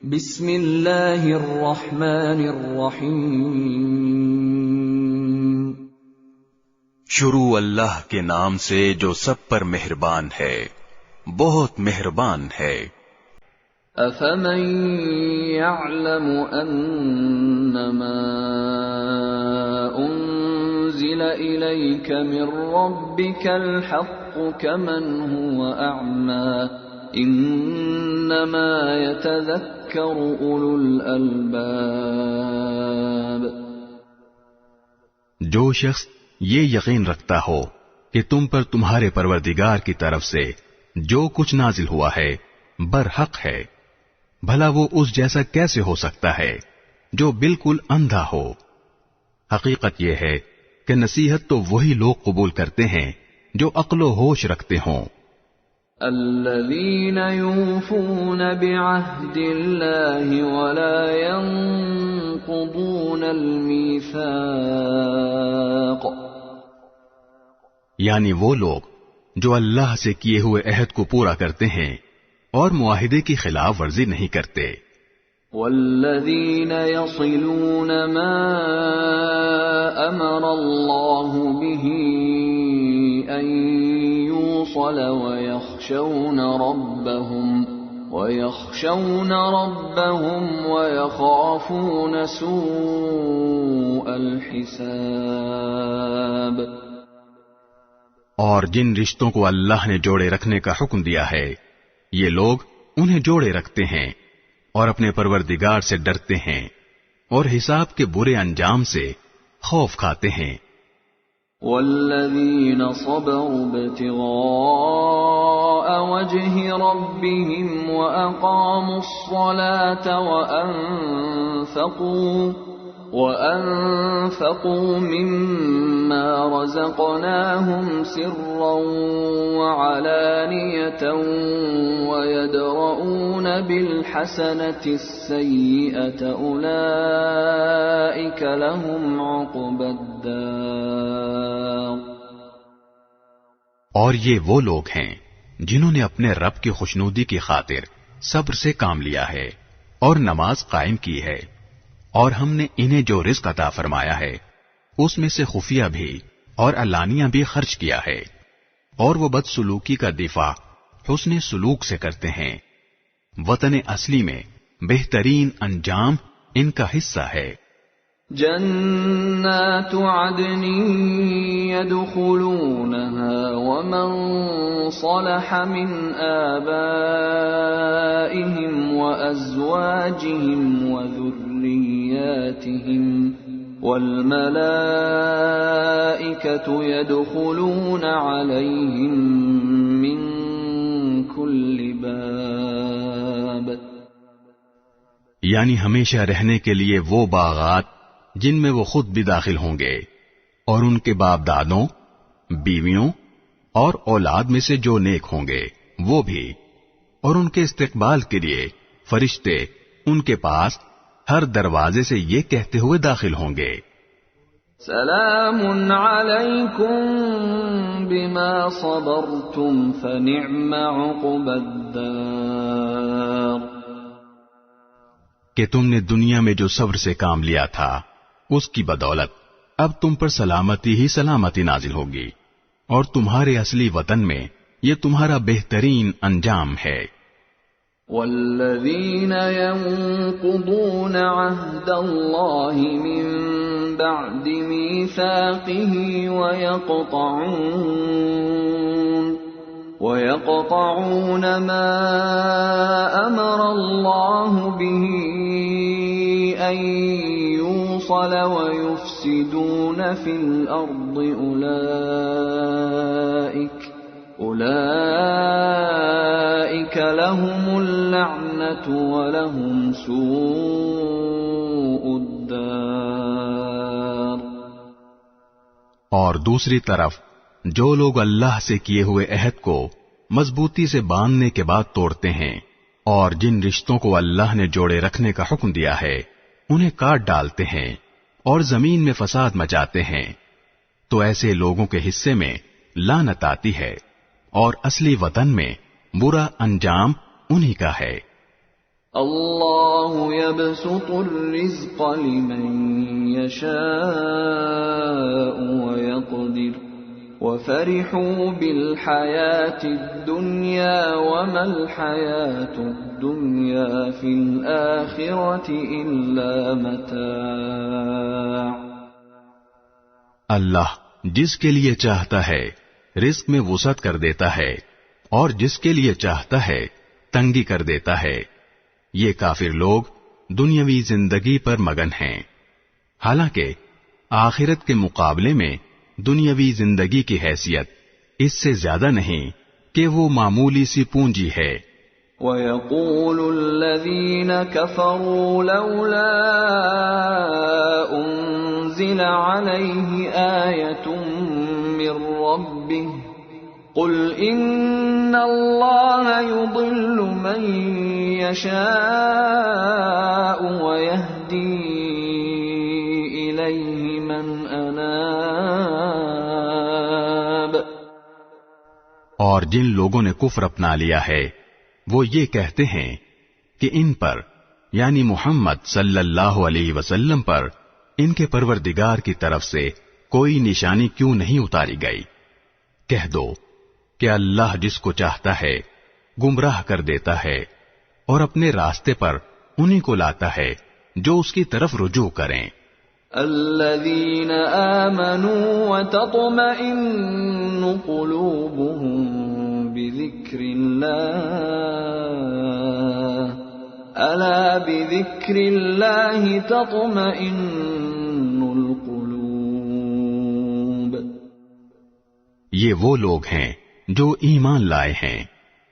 بسم اللہ الرحمن الرحیم شروع اللہ کے نام سے جو سب پر مہربان ہے، بہت مہربان ہے۔ افمن یعلم انما انزل الیک من ربک الحق کمن هو اعمی انما یتذکر اولو الالباب۔ جو شخص یہ یقین رکھتا ہو کہ تم پر تمہارے پروردگار کی طرف سے جو کچھ نازل ہوا ہے برحق ہے، بھلا وہ اس جیسا کیسے ہو سکتا ہے جو بالکل اندھا ہو؟ حقیقت یہ ہے کہ نصیحت تو وہی لوگ قبول کرتے ہیں جو عقل و ہوش رکھتے ہوں۔ الذين يوفون بعهد الله ولا ينقضون الميثاق، یعنی وہ لوگ جو اللہ سے کیے ہوئے عہد کو پورا کرتے ہیں اور معاہدے کی خلاف ورزی نہیں کرتے۔ والذين يصلون ما امر الله به ان يوصل ويخشون ربهم ويخافون سوء الحساب۔ اور جن رشتوں کو اللہ نے جوڑے رکھنے کا حکم دیا ہے یہ لوگ انہیں جوڑے رکھتے ہیں اور اپنے پروردگار سے ڈرتے ہیں اور حساب کے برے انجام سے خوف کھاتے ہیں۔ والذین صبروا ابتغاء وجه ربهم وأقاموا الصلاة وأنفقوا مما رزقناهم سرا وعلانية ويدرؤون بالحسنة السيئة أولئك لهم عقبى الدار۔ اور یہ وہ لوگ ہیں جنہوں نے اپنے رب کی خوشنودی کی خاطر صبر سے کام لیا ہے اور نماز قائم کی ہے، اور ہم نے انہیں جو رزق عطا فرمایا ہے اس میں سے خفیہ بھی اور علانیہ بھی خرچ کیا ہے، اور وہ بدسلوکی کا دفاع حسن سلوک سے کرتے ہیں۔ وطن اصلی میں بہترین انجام ان کا حصہ ہے۔ جنات عدن يدخلونها ومن صلح من آبائهم وأزواجهم وذرياتهم والملائكة يدخلون عليهم من كل باب۔ یعنی ہمیشہ رہنے کے لیے وہ باغات جن میں وہ خود بھی داخل ہوں گے، اور ان کے باپ دادوں، بیویوں اور اولاد میں سے جو نیک ہوں گے وہ بھی، اور ان کے استقبال کے لیے فرشتے ان کے پاس ہر دروازے سے یہ کہتے ہوئے داخل ہوں گے، سلام علیکم بما صبرتم فنعم عقبى الدار۔ کہ تم نے دنیا میں جو صبر سے کام لیا تھا اس کی بدولت اب تم پر سلامتی ہی سلامتی نازل ہوگی، اور تمہارے اصلی وطن میں یہ تمہارا بہترین انجام ہے۔ والذین ينقضون عهد الله من بعد ميثاقه ويقطعون ما أمر الله به أن يوصل ويفسدون في الأرض أولئك لهم اللعنة ولهم سوء الدار۔ اور دوسری طرف جو لوگ اللہ سے کیے ہوئے عہد کو مضبوطی سے باندھنے کے بعد توڑتے ہیں اور جن رشتوں کو اللہ نے جوڑے رکھنے کا حکم دیا ہے انہیں کاٹ ڈالتے ہیں اور زمین میں فساد مچاتے ہیں، تو ایسے لوگوں کے حصے میں لعنت آتی ہے اور اصلی وطن میں برا انجام انہی کا ہے۔ اللہ يبسط الرزق لمن يشاء ويقدر وفرحوا بالحياة الدنيا وما الحياة الدنيا في الآخرة إلا متاع۔ اللہ جس کے لیے چاہتا ہے رزق میں وسعت کر دیتا ہے اور جس کے لیے چاہتا ہے تنگی کر دیتا ہے۔ یہ کافر لوگ دنیاوی زندگی پر مگن ہیں، حالانکہ آخرت کے مقابلے میں دنیاوی زندگی کی حیثیت اس سے زیادہ نہیں کہ وہ معمولی سی پونجی ہے۔ وَيَقُولُ الَّذِينَ كَفَرُوا لَوْلَا أُنزِلَ عَلَيْهِ آيَةٌ مِّن رَّبِّهِ قُلْ إِنَّ اللَّهَ يُضِلُّ مَن يَشَاءُ وَيَهْدِي إِلَيْهِ مَنْ أَنَابَ۔ اور جن لوگوں نے کفر اپنا لیا ہے وہ یہ کہتے ہیں کہ ان پر یعنی محمد صلی اللہ علیہ وسلم پر ان کے پروردگار کی طرف سے کوئی نشانی کیوں نہیں اتاری گئی؟ کہہ دو کہ اللہ جس کو چاہتا ہے گمراہ کر دیتا ہے اور اپنے راستے پر انہی کو لاتا ہے جو اس کی طرف رجوع کریں۔ الذين آمنوا وتطمئن قلوبهم بذكر الله ألا بذكر الله تطمئن القلوب۔ یہ وہ لوگ ہیں جو ایمان لائے ہیں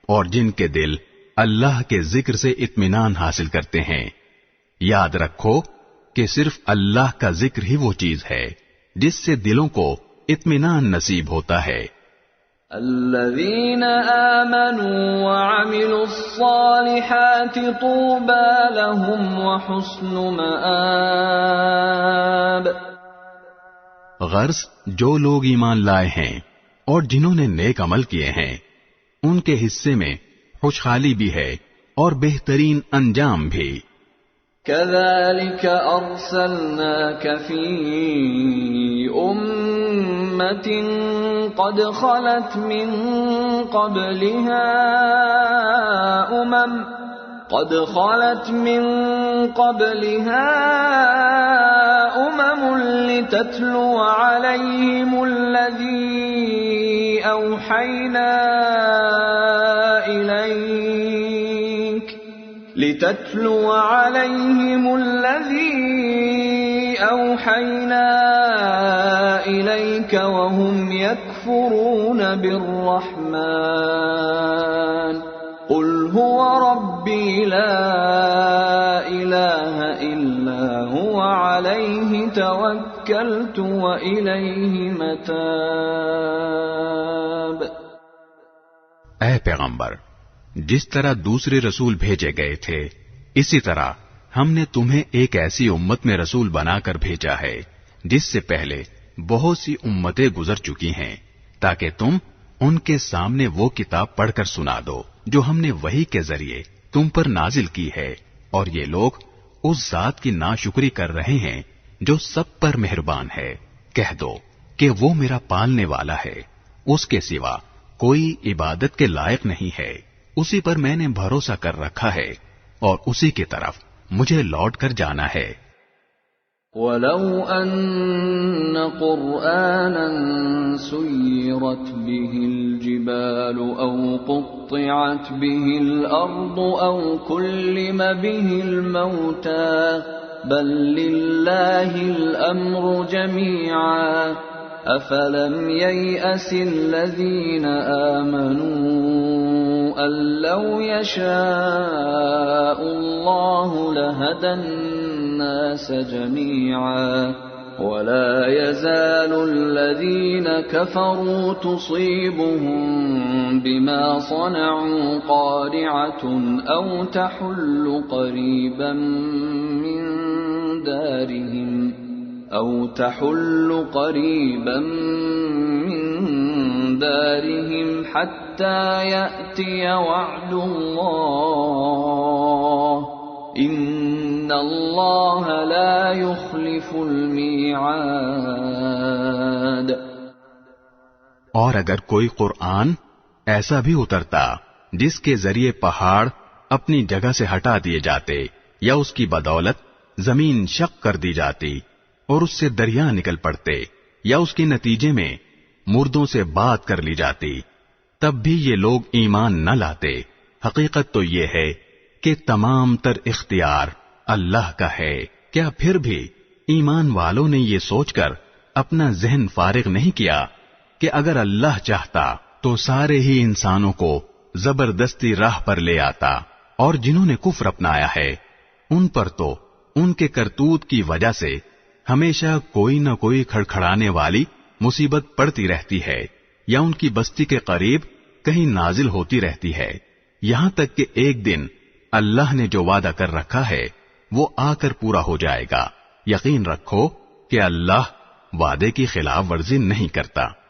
اور جن کے دل اللہ کے ذکر سے اطمینان حاصل کرتے ہیں۔ یاد رکھو کہ صرف اللہ کا ذکر ہی وہ چیز ہے جس سے دلوں کو اطمینان نصیب ہوتا ہے۔ الذين آمنوا وعملوا الصالحات طوبى لهم وحسن مآب۔ غرض جو لوگ ایمان لائے ہیں اور جنہوں نے نیک عمل کیے ہیں ان کے حصے میں خوشحالی بھی ہے اور بہترین انجام بھی۔ كذلك أرسلناك في أمة قد خلت من قبلها أمم لتتلو عليهم الذي أوحينا إليك وهم يكفرون بالرحمن قل هو ربي لا إله إلا هو عليه توكلت وإليه متاب۔ اے پیغمبر، جس طرح دوسرے رسول بھیجے گئے تھے اسی طرح ہم نے تمہیں ایک ایسی امت میں رسول بنا کر بھیجا ہے جس سے پہلے بہت سی امتیں گزر چکی ہیں تاکہ تم ان کے سامنے وہ کتاب پڑھ کر سنا دو جو ہم نے وحی کے ذریعے تم پر نازل کی ہے، اور یہ لوگ اس ذات کی ناشکری کر رہے ہیں جو سب پر مہربان ہے۔ کہہ دو کہ وہ میرا پالنے والا ہے، اس کے سوا کوئی عبادت کے لائق نہیں ہے، اسی پر میں نے بھروسہ کر رکھا ہے اور اسی کی طرف مجھے لوٹ کر جانا ہے۔ وَلَوْ أَنَّ قُرْآنًا سُيِّرَتْ بِهِ الْجِبَالُ أَوْ قُطِّعَتْ بِهِ الْأَرْضُ أَوْ كُلِّمَ بِهِ الْمَوْتَى بَل لِّلَّهِ الْأَمْرُ جَمِيعًا أَفَلَمْ يَيْأَسِ الَّذِينَ آمَنُوا أَن لَّوْ يَشَاءُ اللَّهُ لَهَدَى النَّاسَ جَمِيعًا وَلَا يَزَالُ الَّذِينَ كَفَرُوا تُصِيبُهُم بِمَا صَنَعُوا قَارِعَةٌ أَوْ تَحُلُّ قَرِيبًا مِّن دَارِهِمْ حَتَّى يَأْتِيَ وَعْدُ اللَّهِ ان اللہ لا یخلف المیعاد۔ اور اگر کوئی قرآن ایسا بھی اترتا جس کے ذریعے پہاڑ اپنی جگہ سے ہٹا دیے جاتے یا اس کی بدولت زمین شق کر دی جاتی اور اس سے دریا نکل پڑتے یا اس کے نتیجے میں مردوں سے بات کر لی جاتی، تب بھی یہ لوگ ایمان نہ لاتے۔ حقیقت تو یہ ہے کہ تمام تر اختیار اللہ کا ہے۔ کیا پھر بھی ایمان والوں نے یہ سوچ کر اپنا ذہن فارغ نہیں کیا کہ اگر اللہ چاہتا تو سارے ہی انسانوں کو زبردستی راہ پر لے آتا، اور جنہوں نے کفر اپنایا ہے ان پر تو ان کے کرتوت کی وجہ سے ہمیشہ کوئی نہ کوئی کھڑکھڑانے والی مصیبت پڑتی رہتی ہے، یا ان کی بستی کے قریب کہیں نازل ہوتی رہتی ہے، یہاں تک کہ ایک دن اللہ نے جو وعدہ کر رکھا ہے وہ آ کر پورا ہو جائے گا۔ یقین رکھو کہ اللہ وعدے کی خلاف ورزی نہیں کرتا۔